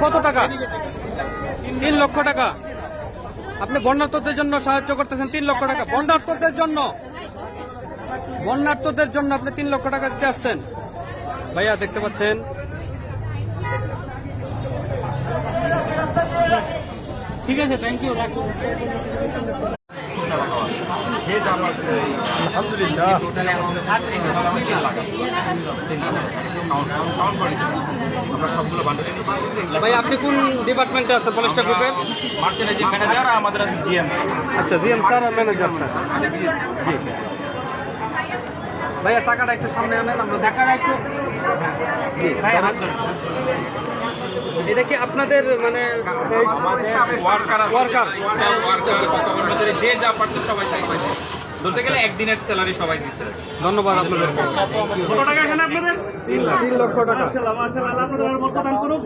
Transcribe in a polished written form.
কত টাকা? 3 লক্ষ টাকা। আপনি বন্যার্তদের জন্য সাহায্য করতেছেন 3 লক্ষ টাকা। বন্যার্তদের জন্য আপনি 3 লক্ষ টাকা দিতে আসছেন। ভাইয়া দেখতে পাচ্ছেন ঠিক আছে, থ্যাংক ইউ। আলহামদুলিল্লাহ। ভাই আপনি কোন ডিপার্টমেন্টে আছেন পলিস্টার গ্রুপের? ম্যানেজার আমাদের জিএম। আচ্ছা, জিএম স্যার আর ম্যানেজার স্যার। জি ভাইয়া টাকাটা একটু সামনে আনেন, আমরা টাকাটা একটু। জি এটা কি আপনাদের মানে ওয়ার্কার ওয়ার্কার? যে যা পারছে সবাই তাই পাইছে। ধরতে গেলে একদিনের স্যালারি সবাই দিচ্ছে। ধন্যবাদ আপনাদের। কত টাকা এখানে আপনাদের? 3 লক্ষ টাকা। মাশাআল্লাহ মাশাআল্লাহ, আল্লাহ আপনাদের বরকত দান করুক।